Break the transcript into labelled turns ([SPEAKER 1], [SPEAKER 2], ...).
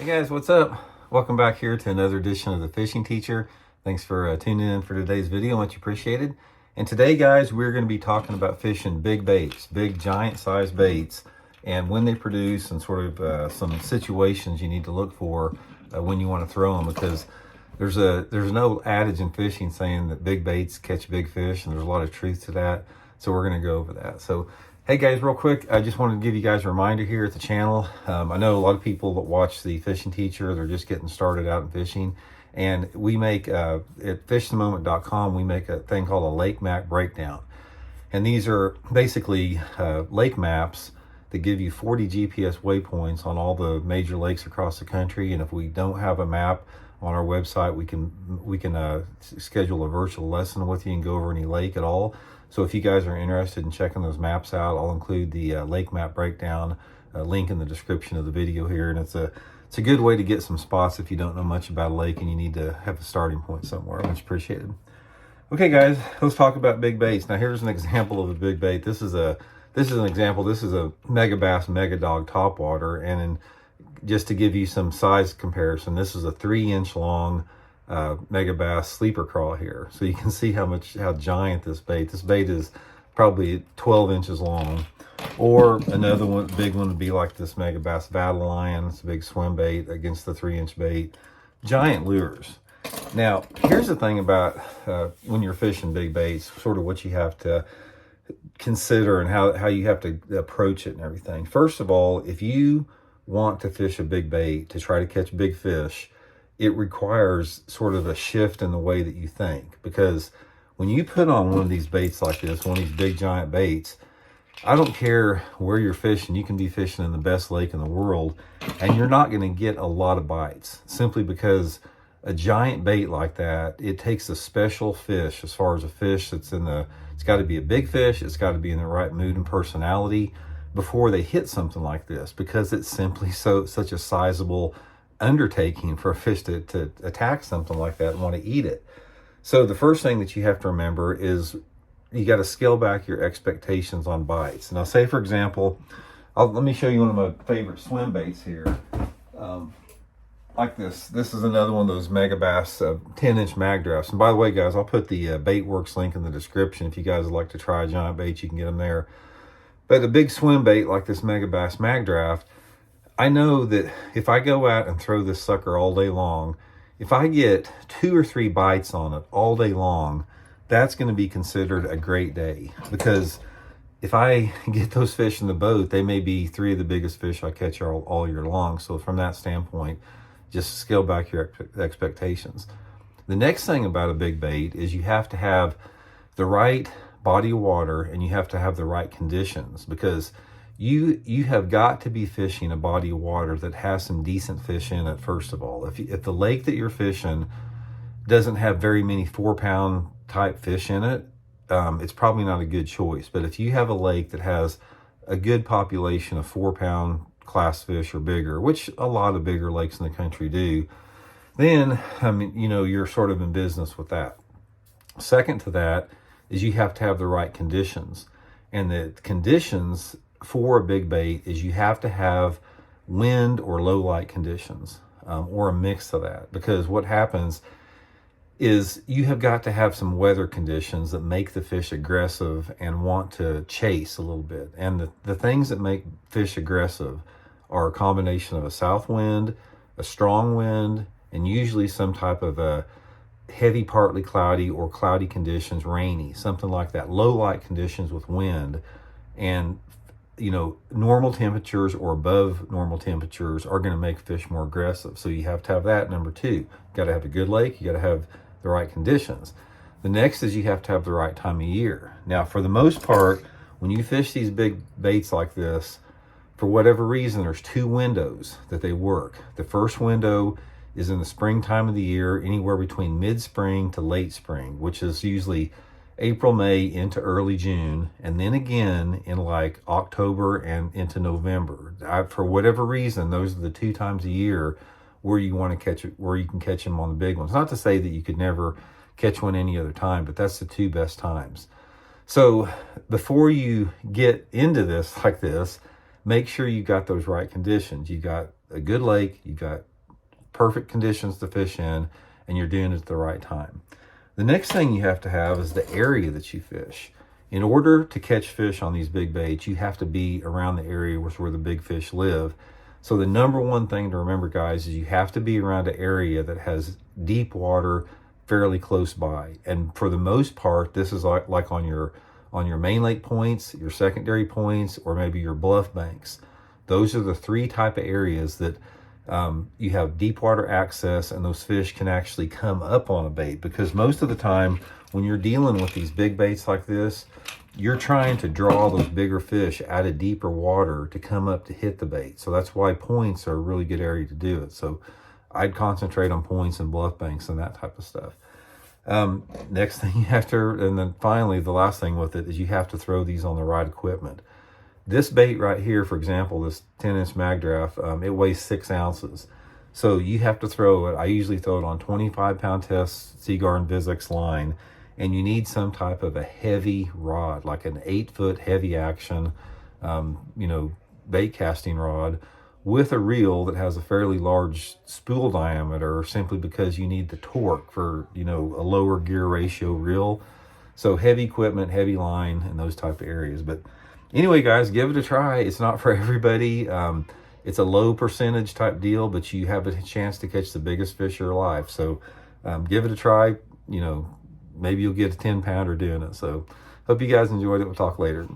[SPEAKER 1] Hey guys, what's up? Welcome back here to another edition of the Fishing Teacher. Thanks for tuning in for today's video, much appreciated. And today, guys, we're going to be talking about fishing big baits, big giant size baits, and when they produce and sort of some situations you need to look for when you want to throw them, because there's no adage in fishing saying that big baits catch big fish, and there's a lot of truth to that. So we're going to go over that. So hey guys, real quick, I just wanted to give you guys a reminder here at the channel. I know a lot of people that watch the Fishing Teacher, they're just getting started out in fishing. And we make, at fishthemoment.com, we make a thing called a lake map breakdown. And these are basically lake maps that give you 40 GPS waypoints on all the major lakes across the country. And if we don't have a map on our website, we can schedule a virtual lesson with you and go over any lake at all. So if you guys are interested in checking those maps out, I'll include the lake map breakdown link in the description of the video here. And it's a good way to get some spots if you don't know much about a lake and you need to have a starting point somewhere. Much appreciated. Okay, guys, let's talk about big baits. Now, here's an example of a big bait. This is an example. This is a Mega Bass Mega Dog topwater, and just to give you some size comparison, this is a 3-inch long Mega Bass sleeper crawl here. So you can see how giant this bait. This bait is probably 12 inches long. Or another one, big one would be like this Mega Bass Battle Lion. It's a big swim bait against the 3-inch bait. Giant lures. Now, here's the thing about when you're fishing big baits, sort of what you have to consider and how you have to approach it and everything. First of all, if you want to fish a big bait to try to catch big fish, it requires sort of a shift in the way that you think. Because when you put on one of these baits like this, one of these big giant baits, I don't care where you're fishing, you can be fishing in the best lake in the world, and you're not going to get a lot of bites, simply because a giant bait like that, it takes a special fish. As far as a fish that's it's got to be a big fish, it's got to be in the right mood and personality before they hit something like this, because it's simply such a sizable undertaking for a fish to attack something like that and want to eat it. So the first thing that you have to remember is you got to scale back your expectations on bites. Now, say for example, let me show you one of my favorite swim baits here. Like this. This is another one of those Mega Bass 10-inch mag drafts. And by the way, guys, I'll put the Baitworks link in the description. If you guys would like to try a giant bait, you can get them there. But a big swim bait like this Mega Bass mag draft, I know that if I go out and throw this sucker all day long, if I get 2 or 3 bites on it all day long, that's going to be considered a great day. Because if I get those fish in the boat, they may be 3 of the biggest fish I catch all year long. So from that standpoint, just scale back your expectations. The next thing about a big bait is you have to have the right body of water and you have to have the right conditions, because you have got to be fishing a body of water that has some decent fish in it. First of all, if the lake that you're fishing doesn't have very many 4-pound type fish in it, it's probably not a good choice. But if you have a lake that has a good population of 4-pound class fish or bigger, which a lot of bigger lakes in the country do, then you're sort of in business with that. Second to that is you have to have the right conditions. And the conditions for a big bait is you have to have wind or low light conditions, or a mix of that. Because what happens is you have got to have some weather conditions that make the fish aggressive and want to chase a little bit. And the things that make fish aggressive are a combination of a south wind, a strong wind, and usually some type of a heavy, partly cloudy or cloudy conditions, rainy, something like that. Low light conditions with wind, and normal temperatures or above normal temperatures are going to make fish more aggressive. So you have to have that. Number 2, you got to have a good lake. You got to have the right conditions. The next is you have to have the right time of year. Now, for the most part, when you fish these big baits like this, for whatever reason, there's 2 windows that they work. The first window is in the springtime of the year, anywhere between mid-spring to late spring, which is usually April, May into early June, and then again in like October and into November. For whatever reason, those are the 2 times a year where you want to catch it, where you can catch them on the big ones. Not to say that you could never catch one any other time, but that's the 2 best times. So before you get into this like this, make sure you got those right conditions. You got a good lake, you got perfect conditions to fish in, and you're doing it at the right time. The next thing you have to have is the area that you fish. In order to catch fish on these big baits, you have to be around the area where the big fish live. So the number one thing to remember, guys, is you have to be around an area that has deep water fairly close by. And for the most part, this is like on your main lake points, your secondary points, or maybe your bluff banks. Those are the three type of areas that you have deep water access, and those fish can actually come up on a bait, because most of the time when you're dealing with these big baits like this, you're trying to draw those bigger fish out of deeper water to come up to hit the bait. So that's why points are a really good area to do it. So I'd concentrate on points and bluff banks and that type of stuff. Next thing you have to, and then finally the last thing with it, is you have to throw these on the right equipment. This bait right here, for example, this 10-inch mag draft, it weighs 6 ounces. So you have to throw it, I usually throw it on 25-pound test Seaguar Vizix line, and you need some type of a heavy rod, like an 8-foot heavy action, bait casting rod with a reel that has a fairly large spool diameter, simply because you need the torque for, a lower gear ratio reel. So heavy equipment, heavy line, and those type of areas. But anyway, guys, give it a try. It's not for everybody. It's a low percentage type deal, but you have a chance to catch the biggest fish of your life. So give it a try. Maybe you'll get a 10-pounder doing it. So hope you guys enjoyed it. We'll talk later.